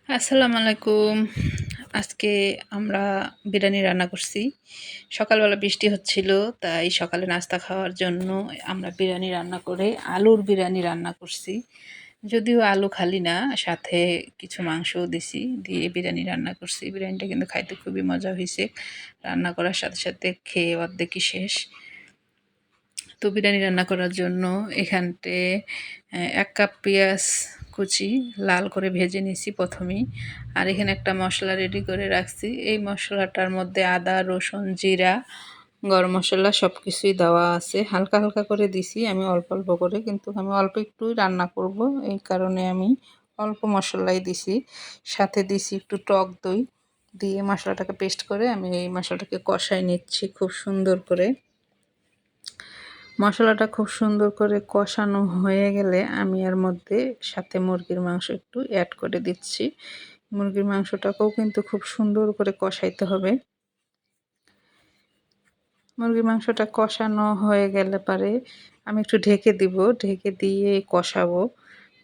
আসসালামু আলাইকুম। আজকে আমরা বিরিয়ানি রান্না করছি। সকালবেলা বৃষ্টি হচ্ছিল, তাই সকালে নাস্তা খাওয়ার জন্য আমরা বিরিয়ানি রান্না করে আলুর বিরিয়ানি রান্না করছি। যদিও আলু খালি না, সাথে কিছু মাংসও দিছি, দিয়ে বিরিয়ানি রান্না করছি। বিরিয়ানিটা কিন্তু খাইতে খুবই মজা হইছে। রান্না করার সাথে, সাথে খেয়ে অর্ধেকই শেষ। তো বিরিয়ানি রান্না করার জন্য এখানতে ১ কাপ পেঁয়াজ কুচি লাল করে ভেজে নিয়েছি প্রথমেই। আর এখানে একটা মশলা রেডি করে রাখছি। এই মশলাটার মধ্যে আদা, রসুন, জিরা, গরম মশলা সব কিছুই দেওয়া আছে। হালকা, হালকা করে দিছি আমি অল্প, অল্প করে। কিন্তু আমি অল্প একটুই রান্না করব। এই কারণে আমি অল্প মশলাই দিছি। সাথে দিছি একটু টক দই। দিয়ে মশলাটাকে পেস্ট করে আমি এই মশলাটাকে কষায় নিচ্ছি খুব সুন্দর করে। মশলাটা খুব সুন্দর করে কষানো হয়ে গেলে আমি এর মধ্যে সাথে মুরগির মাংস একটু অ্যাড করে দিচ্ছি। মুরগির মাংসটাকেও কিন্তু খুব সুন্দর করে কষাইতে হবে। মুরগির মাংসটা কষানো হয়ে গেলে পরে আমি একটু ঢেকে দিব। ঢেকে দিয়ে কষাবো।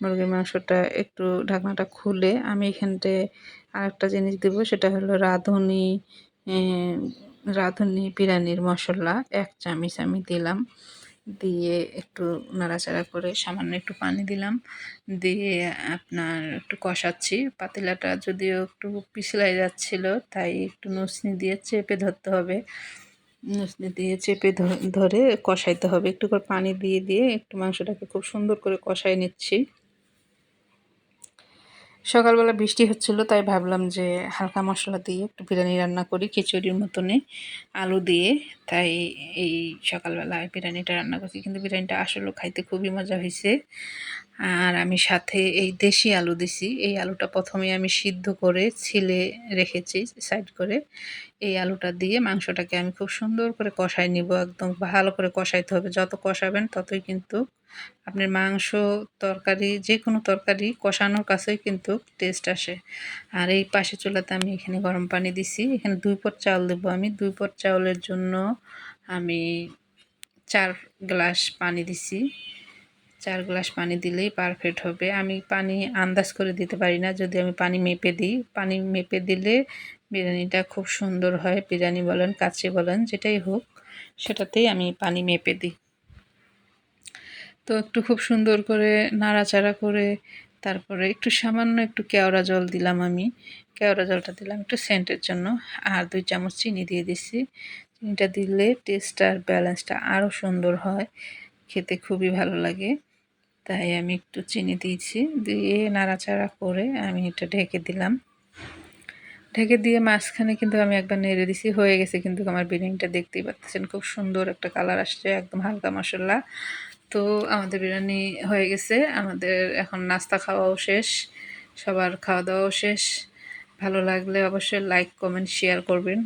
মুরগির মাংসটা একটু ঢাকনাটা খুলে আমি এখানটায় আরেকটা জিনিস দিব, সেটা হলো রাঁধুনি বিরিয়ানির মশলা ১ চামচ আমি দিলাম। দিয়ে একটু নাড়াচাড়া করে সামান্য একটু পানি দিলাম। দিয়ে আপনার একটু কষাচ্ছি। পাতিলাটা যদিও একটু পিছলাই যাচ্ছিল, তাই একটু নসনি দিয়ে চেপে ধরতে হবে। নসনি দিয়ে চেপে ধরে কষাইতে হবে। একটু করে পানি দিয়ে, দিয়ে একটু মাংসটাকে খুব সুন্দর করে কষায় নিচ্ছি। সকালবেলা বৃষ্টি হচ্ছিল, তাই ভাবলাম যে হালকা মশলা দিয়ে একটু বিরিয়ানি রান্না করি খিচুড়ির মতনই আলু দিয়ে। তাই এই সকালবেলা বিরিয়ানিটা রান্না করছি। কিন্তু বিরিয়ানিটা আসলেও খাইতে খুবই মজা হয়েছে। আর আমি সাথে এই দেশি আলু দিছি। এই আলুটা প্রথমে আমি সিদ্ধ করে ছিলে রেখেছি সাইড করে। এই আলুটা দিয়ে মাংসটাকে আমি খুব সুন্দর করে কষায় নিব। একদম ভালো করে কষাইতে হবে। যত কষাবেন ততই কিন্তু আপনার মাংস, তরকারি, যেকোনো তরকারি কষানোর কাছেই কিন্তু টেস্ট আসে। আর এই পাশে চুলাতে আমি এখানে গরম পানি দিছি। এখানে ২ পট চাউল দেবো আমি। ২ পট চাউলের জন্য আমি ৪ গ্লাস পানি দিছি। ৪ গ্লাস পানি দিলেই পারফেক্ট হবে। আমি পানি আন্দাজ করে দিতে পারি না। যদি আমি পানি মেপে দিই, পানি মেপে দিলে বিরিয়ানিটা খুব সুন্দর হয়। বিরিয়ানি বলেন, কাচ্চি বলেন, যেটাই হোক সেটাতেই আমি পানি মেপে দিই। তো একটু খুব সুন্দর করে নাড়াচাড়া করে তারপরে একটু সামান্য একটু কেওড়া জল দিলাম আমি। কেওড়া জলটা দিলাম একটু সেন্টের জন্য। আর ২ চামচ চিনি দিয়ে দিছি। চিনিটা দিলে টেস্ট আর ব্যালেন্সটা আরও সুন্দর হয়। খেতে খুবই ভালো লাগে। তাই আমি একটু চিনি দিয়েছি। দিয়ে নাড়াচাড়া করে আমি এটা ঢেকে দিলাম। ঢেকে দিয়ে মাঝখানে কিন্তু আমি একবার নেড়ে দিছি। হয়ে গেছে কিন্তু আমার বিরিয়ানিটা, দেখতেই পাচ্ছেন খুব সুন্দর একটা কালার আসছে, একদম হালকা মশলা। তো আমাদের বিরিয়ানি হয়ে গেছে। আমাদের এখন নাস্তা খাওয়াও শেষ। সবার খাওয়া-দাওয়াও শেষ। ভালো লাগলে অবশ্যই লাইক, কমেন্ট, শেয়ার করবেন।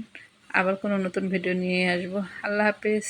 আবার কোনো নতুন ভিডিও নিয়ে আসবো। আল্লাহ হাফেজ।